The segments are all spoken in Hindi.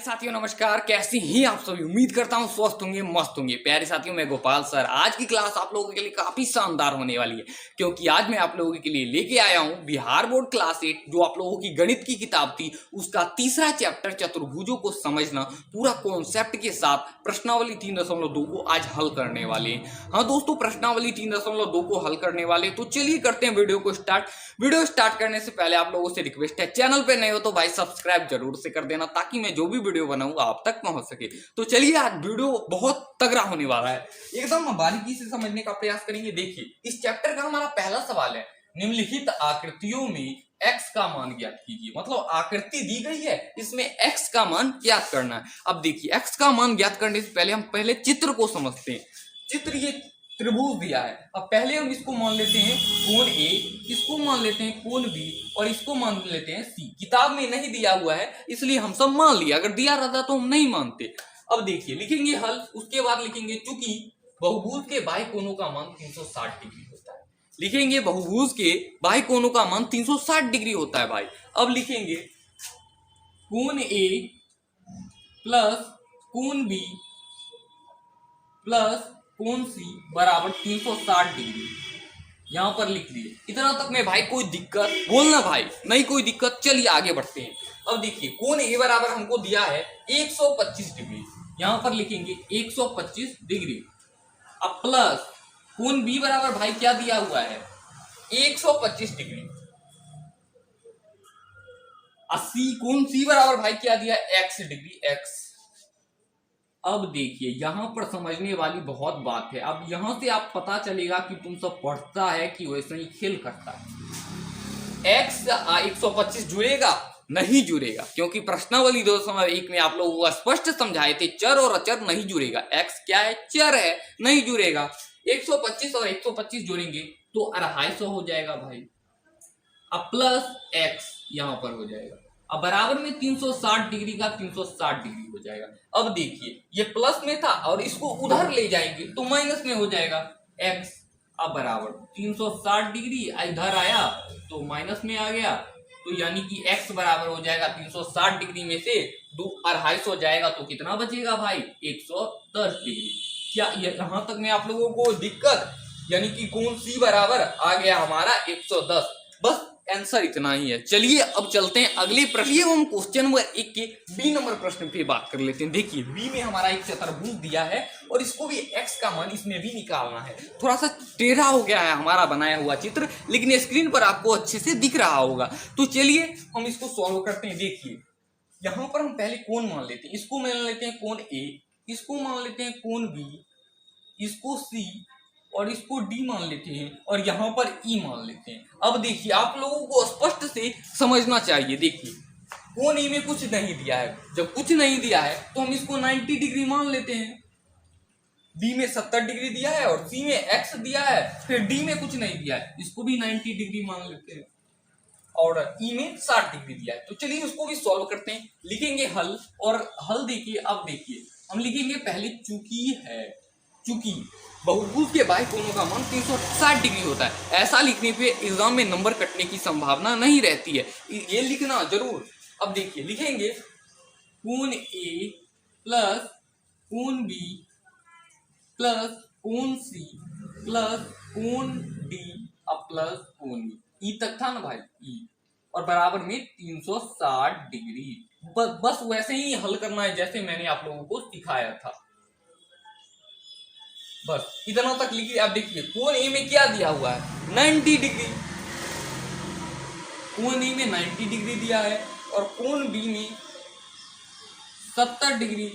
साथियों नमस्कार। कैसी ही आप सभी, उम्मीद करता हूँ स्वस्थ होंगे, मस्त होंगे। प्यारे साथियों, मैं गोपाल सर। आज की क्लास आप लोगों के लिए काफी शानदार होने वाली है, क्योंकि आज मैं आप लोगों के लिए लेके आया हूँ बिहार बोर्ड क्लास 8 जो आप लोगों की गणित की किताब थी, उसका तीसरा चैप्टर चतुर्भुजों को समझना, पूरा कॉन्सेप्ट के साथ प्रश्नावली 3.2 को आज हल करने वाले हैं। हाँ दोस्तों, प्रश्नावली 3.2 को हल करने वाले। तो चलिए करते हैं वीडियो को स्टार्ट। वीडियो स्टार्ट करने से पहले आप लोगों से रिक्वेस्ट है, चैनल पे नए हो तो भाई सब्सक्राइब जरूर से कर देना, ताकि मैं जो भी वीडियो बनाऊंगा आप तक पहुंच सके। तो चलिए, आज वीडियो बहुत तगड़ा होने वाला है, एकदम बारीकी से समझने का प्रयास करेंगे। देखिए, इस चैप्टर का हमारा पहला सवाल है, निम्नलिखित आकृतियों में x का मान ज्ञात कीजिए। मतलब आकृति दी गई है, इसमें x का मान ज्ञात करना है। अब देखिए, x का मान ज्ञात करने से पहले हम पहले चित्र को समझते हैं। चित्र ये त्रिभुज दिया है। अब पहले हम इसको मान लेते हैं कोण A, इसको मान लेते हैं कोण B और इसको मान लेते हैं C। किताब में नहीं दिया हुआ है इसलिए हम सब मान लिया, अगर दिया रहता तो हम नहीं मानते। अब देखिए, लिखेंगे हल, उसके बाद लिखेंगे चूंकि बहुभुज के बाह्य कोणों का मान 360 डिग्री होता है। लिखेंगे बहुभुज के बाह्य कोणों का मान 360 डिग्री होता है भाई। अब लिखेंगे कोण A प्लस कोण B प्लस कोण C बराबर 360 डिग्री। यहां पर लिख लिए। इतना तक में भाई कोई दिक्कत बोलना भाई, नहीं कोई दिक्कत। चलिए आगे बढ़ते हैं। अब देखिए, कोण A बराबर हमको दिया है 125 डिग्री, यहां पर लिखेंगे 125 डिग्री। अब प्लस कोण B बराबर भाई क्या दिया हुआ है, 125 डिग्री। कोण C बराबर भाई क्या दिया, x डिग्री, x। अब देखिए, यहां पर समझने वाली बहुत बात है। अब यहां से आप पता चलेगा कि तुम सब पढ़ता है कि वैसे ही खेल करता है। x 125 जुड़ेगा, नहीं जुड़ेगा, क्योंकि प्रश्नावली 2.1 में आप लोगों को स्पष्ट समझाए थे, चर और अचर नहीं जुड़ेगा। x क्या है, चर है, नहीं जुड़ेगा। 125 और 125 जोड़ेंगे तो 250 हो जाएगा भाई। अब प्लस x यहां पर हो जाएगा। अब बराबर में 360 डिग्री का 360 डिग्री हो जाएगा। अब देखिए, ये प्लस में था और इसको उधर ले जाएंगे तो माइनस में हो जाएगा x। अब बराबर 360 डिग्री इधर आया तो माइनस में आ गया, तो यानी कि x बराबर हो जाएगा 360 डिग्री में से 250 हो जाएगा, तो कितना बचेगा भाई, 110 डिग्री। क्या यहां तक में आप लोगों को दिक्कत, यानी कि कोण C बराबर आ गया हमारा 110। बस आंसर इतना ही है। चलिए अब चलते हैं अगले प्रश्न। हम क्वेश्चन नंबर 1 के बी नंबर प्रश्न पे बात कर लेते हैं। देखिए, बी में हमारा एक चतुर्भुज दिया है और इसको भी x का मान इसमें भी निकालना है। थोड़ा सा टेढ़ा हो गया है हमारा बनाया हुआ चित्र, लेकिन स्क्रीन पर आपको अच्छे से दिख रहा होगा। तो चलिए हम इसको सॉल्व करते हैं। देखिए, यहाँ पर हम पहले कोण मान लेते हैं। इसको मान लेते हैं कोण A, इसको मान लेते हैं कोण B, इसको C और इसको D मान लेते हैं, और यहां पर E मान लेते हैं। अब देखिए, आप लोगों को स्पष्ट से समझना चाहिए। देखिए, कोण E में कुछ नहीं दिया है, जब कुछ नहीं दिया है तो हम इसको 90 डिग्री मान लेते हैं। B में 70 डिग्री दिया है और C में x दिया है, फिर D में कुछ नहीं दिया है, इसको भी 90 डिग्री मान लेते हैं, और E में 60 डिग्री दिया है। तो चलिए उसको भी सॉल्व करते हैं। लिखेंगे हल, और हल देखिए, अब देखिए हम लिखेंगे पहले चूंकि बहुभुज के बाह्य कोणों का मान 360 डिग्री होता है। ऐसा लिखने पे एग्जाम में नंबर कटने की संभावना नहीं रहती है, ये लिखना जरूर। अब देखिए, लिखेंगे कोण A प्लस कोण B प्लस कोण C प्लस कोण D अब प्लस कोण E तक था ना भाई, E, और बराबर में 360 डिग्री। बस वैसे ही हल करना है जैसे मैंने आप लोगों को सिखाया था, बस इतना तक लिखिए। अब देखिए, कोण A में क्या दिया हुआ है, 90 डिग्री। कोण A में 90 डिग्री दिया है, और कोण B में 70 डिग्री,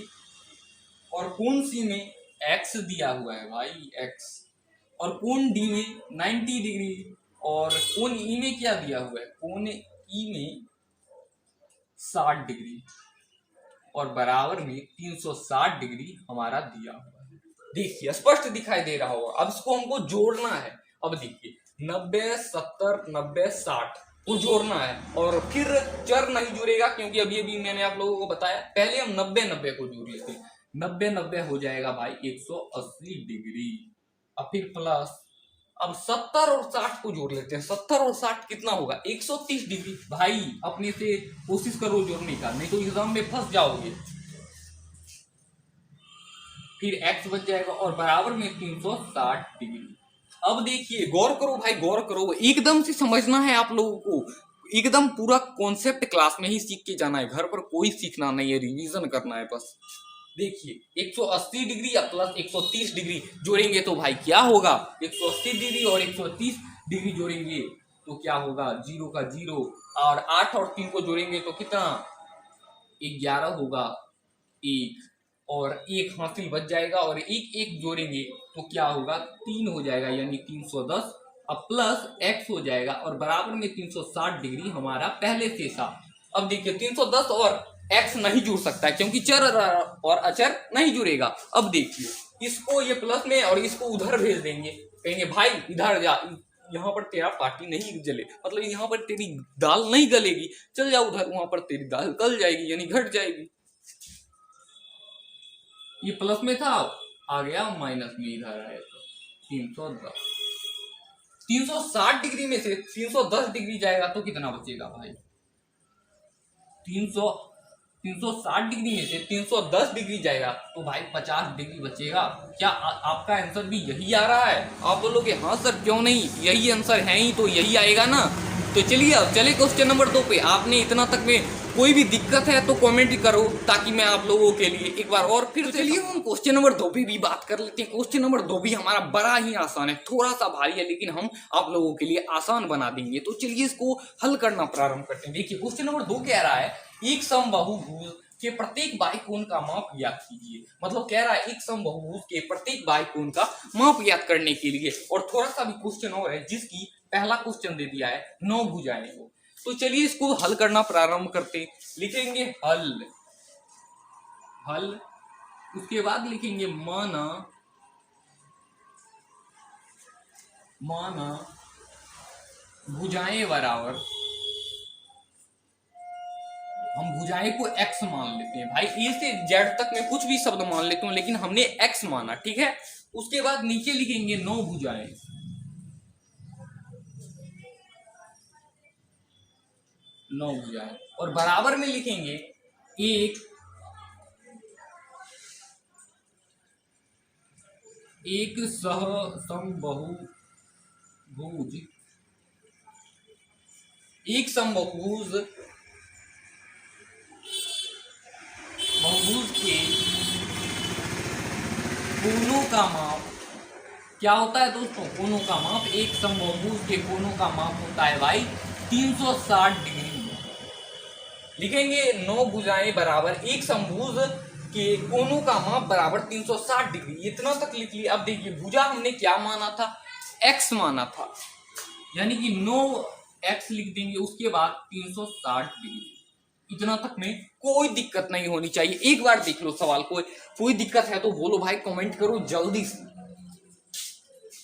और कोण C में x दिया हुआ है भाई, x, और कोण D में 90 डिग्री, और कोण E में क्या दिया हुआ है, कोण E में 60 डिग्री, और बराबर में 360 डिग्री हमारा दिया हुआ है। देखिए, स्पष्ट दिखाई दे रहा होगा। अब इसको हमको जोड़ना है। अब देखिए, 90 70 90 60 को जोड़ना है, और फिर चर नहीं जुड़ेगा, क्योंकि अभी मैंने आप लोगों को बताया। पहले हम 90 90 को जोड़ लेते हैं। 90 90 हो जाएगा भाई 180 डिग्री। अब फिर प्लस, अब 70 और 60 को जोड़ लेते हैं। 70 और 60 कितना होगा, 130 डिग्री। भाई अपने से कोशिश करो जोड़ने का, नहीं तो एग्जाम में फंस जाओगे। फिर x बच जाएगा और बराबर में 360 डिग्री। अब देखिए, गौर करो भाई, गौर करो, एकदम से समझना है आप लोगों को, एकदम पूरा कॉन्सेप्ट क्लास में ही सीख के जाना है, घर पर कोई सीखना नहीं है, रिवीजन करना है बस। देखिए 180 डिग्री या प्लस 130 डिग्री जोड़ेंगे तो भाई क्या होगा, 180 डिग्री और 130 डिग्री जोड़ेंगे तो क्या होगा, 0 का 0, और 8 और 3 को जोड़ेंगे तो कितना, 11 होगा, 1 और 1 हासिल बच जाएगा, और 1 1 जोड़ेंगे तो क्या होगा, 3 हो जाएगा, यानी 310, अब प्लस x हो जाएगा और बराबर में 360 डिग्री हमारा पहले से था। अब देखिए 310 और x नहीं जुड़ सकता है क्योंकि चर और अचर नहीं जुड़ेगा। अब देखिए इसको ये प्लस में और इसको उधर भेज देंगे, कहेंगे भाई इधर जा, यहाँ पर तेरा पार्टी नहीं जले, मतलब यहाँ पर तेरी दाल नहीं गलेगी, चल जा उधर, वहां पर तेरी दाल गल जाएगी यानी घट जाएगी। ये प्लस में था, आ गया माइनस में, इधर आया तो 310, 360 डिग्री में से 310 डिग्री जाएगा तो कितना बचेगा भाई, 360 डिग्री में से 310 डिग्री जाएगा तो भाई 50 डिग्री बचेगा। क्या आपका आंसर भी यही आ रहा है? आप बोलोगे हाँ सर क्यों नहीं, यही आंसर है ही तो यही आएगा ना। तो चलिए अब चले क्वेश्चन नंबर 2 पे। आपने इतना तक में कोई भी दिक्कत है तो कमेंट करो ताकि मैं आप लोगों के लिए एक बार और फिर चलिए हम क्वेश्चन नंबर 2 पे भी बात कर लेते हैं। क्वेश्चन नंबर 2 भी हमारा बड़ा ही आसान है, थोड़ा सा भारी है लेकिन हम आप लोगों के लिए आसान बना देंगे। तो चलिए इसको हल करना प्रारंभ करते हैं। देखिए क्वेश्चन नंबर 2 कह रहा है एक समबाहुभुज के प्रत्येक बाह्यकोण का माप ज्ञात कीजिए। मतलब कह रहा है एक समबाहुभुज के प्रत्येक बाह्यकोण का माप ज्ञात करने के लिए। और थोड़ा सा भी क्वेश्चन और है जिसकी पहला क्वेश्चन दे दिया है 9 भुजाएं हो। तो चलिए इसको हल करना प्रारंभ करते। लिखेंगे हल, हल, उसके बाद लिखेंगे माना, माना भुजाएं बराबर, हम भुजाएं को x मान लेते हैं भाई, ए से जेड तक में कुछ भी शब्द मान लेते हैं लेकिन हमने x माना, ठीक है। उसके बाद नीचे लिखेंगे 9 भुजाएं, 9 भुजाएं, और बराबर में लिखेंगे एक सह समबाहुभुज, एक समबाहुभुज के कोनों का माप क्या होता है दोस्तों, कोनों का माप, एक समबाहुभुज के कोनों का माप होता है भाई 360 डिग्री। लिखेंगे 9 भुजाएं बराबर एक समभुज के कोनों का माप बराबर 360 डिग्री। इतना तक लिख लिया। अब देखिए भुजा हमने क्या माना था, x माना था, यानी कि 9x लिख देंगे, उसके बाद 360 डिग्री। इतना तक में कोई दिक्कत नहीं होनी चाहिए। एक बार देख लो सवाल को, कोई दिक्कत है तो बोलो भाई, कमेंट करो जल्दी से।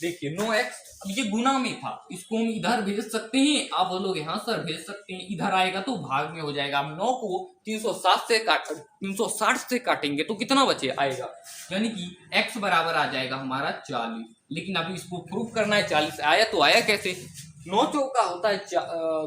देखिए 9x, अब ये गुना में था, इसको हम इधर भेज सकते हैं। आप बोलोगे हाँ सर भेज सकते हैं, इधर आएगा तो भाग में हो जाएगा। हम 9 को 360 से काटेंगे तो कितना बचे आएगा, यानी कि x बराबर आ जाएगा हमारा 40। लेकिन अभी इसको प्रूफ करना है, 40 आया तो आया कैसे, 9 चौका होता है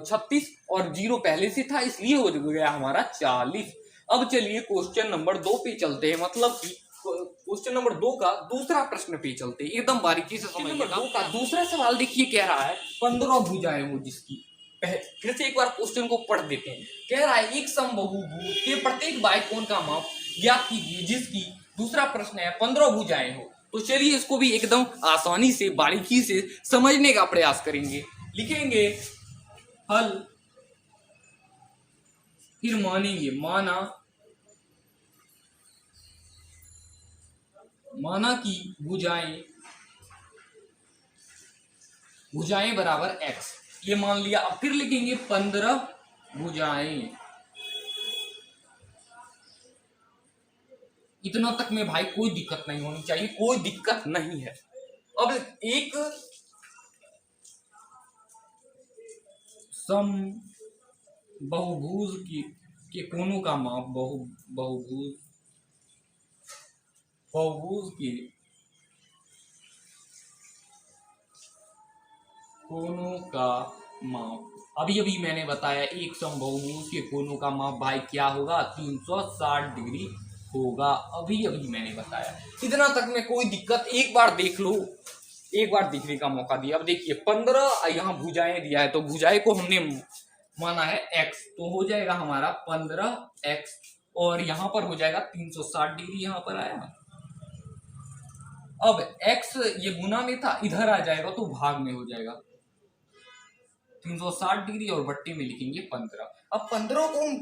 36 और 0 पहले से था इसलिए हो गया हमारा 40। अब चलिए क्वेश्चन नंबर 2 पे चलते हैं, मतलब कि क्वेश्चन नंबर 2 का दूसरा प्रश्न पे चलते हैं, एकदम बारीकी से समझिए। नंबर 2 का दूसरा सवाल देखिए, कह रहा है 15 भुजाएं हो जिसकी, फिर से एक बार क्वेश्चन को पढ़ देते हैं। कह रहा है एक समबाहुभुज के प्रत्येक बाह्यकोण का माप ज्ञात कीजिए जिसकी, दूसरा प्रश्न है 15 भुजाएं हो। तो चलिए इसको भी एकदम आसानी से बारीकी से समझने का प्रयास करेंगे। लिखेंगे हल, फिर मानेंगे माना, माना कि भुजाएं बराबर x, ये मान लिया। अब फिर लिखेंगे 15 भुजाएं। इतना तक में भाई कोई दिक्कत नहीं होनी चाहिए, कोई दिक्कत नहीं है। अब एक समबाहुभुज के कोनों का माप, बहुभुज के कोनों का माप, अभी मैंने बताया एक समबाहुभुज के कोनों का माप भाई क्या होगा, 360 डिग्री होगा। अभी अभी मैंने बताया, इतना तक में कोई दिक्कत, एक बार देख लो, एक बार देखने का मौका दिया। अब देखिए 15 यहाँ भुजाएं दिया है, तो भुजाएं को हमने माना है x, तो हो जाएगा हमारा 15x, और यहाँ पर हो जाएगा 360 डिग्री यहाँ पर आया। अब x ये गुना में था, इधर आ जाएगा तो भाग में हो जाएगा 360 डिग्री, और बट्टे में लिखेंगे 15। अब 15 को हम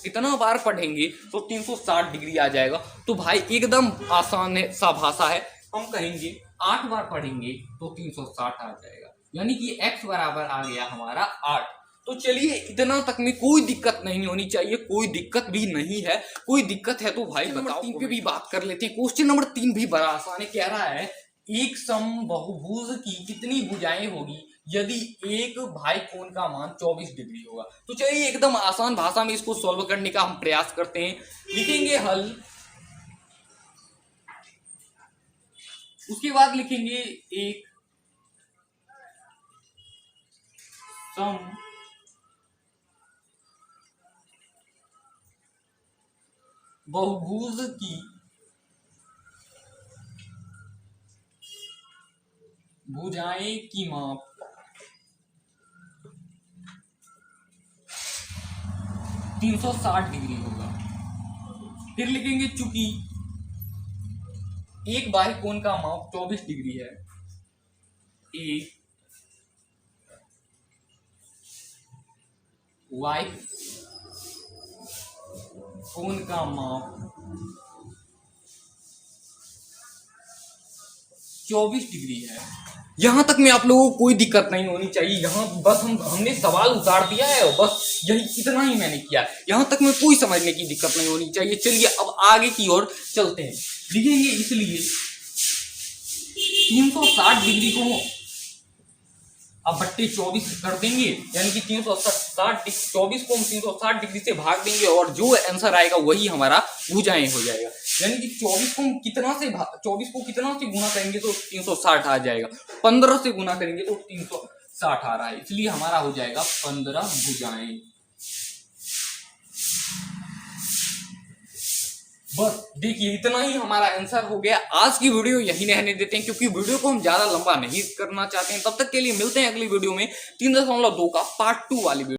कितना बार पढ़ेंगे तो 360 डिग्री आ जाएगा। तो भाई एकदम आसान है, सा भाषा है, हम कहेंगे 8 बार पढ़ेंगे तो 360 आ जाएगा, यानी कि x बराबर आ गया हमारा 8। तो चलिए इतना तक में कोई दिक्कत नहीं होनी चाहिए, कोई दिक्कत भी नहीं है। कोई दिक्कत है तो भाई बताओ। 3 पे भी बात कर लेते हैं। क्वेश्चन नंबर 3 भी बड़ा आसान है, कह रहा है एक समबाहुभुज की कितनी भुजाएं होगी यदि एक भाई कोण का मान 24 डिग्री होगा। तो चलिए एकदम आसान भाषा में इसको सॉल्व करने का हम प्रयास करते हैं। लिखेंगे हल, उसके बाद लिखेंगे एक सम बहुभुज की भुजाएं की माप 360 डिग्री होगा। फिर लिखेंगे चूंकि एक बाह्य कोण का माप 24 डिग्री है, एक वाई कोण का माप 24 डिग्री है। यहां तक में आप लोगों को कोई दिक्कत नहीं होनी चाहिए। यहाँ बस हमने सवाल उतार दिया है और बस यही इतना ही मैंने किया। यहां तक में कोई समझने की दिक्कत नहीं होनी चाहिए। चलिए अब आगे की ओर चलते हैं। लिखेंगे इसलिए 360 डिग्री को अब बट्टे 24 कर देंगे, यानी कि 24 को हम 360 डिग्री से भाग देंगे और जो आंसर आएगा वही हमारा भुजाएं हो जाएगा। यानी कि 24 को हम कितना से गुना करेंगे तो 360 आ जाएगा, 15 से गुना करेंगे तो 360 आ रहा है, इसलिए हमारा हो जाएगा 15 भुजाएं। बस देखिए इतना ही हमारा आंसर हो गया। आज की वीडियो यही रहने देते हैं क्योंकि वीडियो को हम ज्यादा लंबा नहीं करना चाहते हैं। तब तक के लिए मिलते हैं अगली वीडियो में 3.2 का पार्ट 2 वाली वीडियो।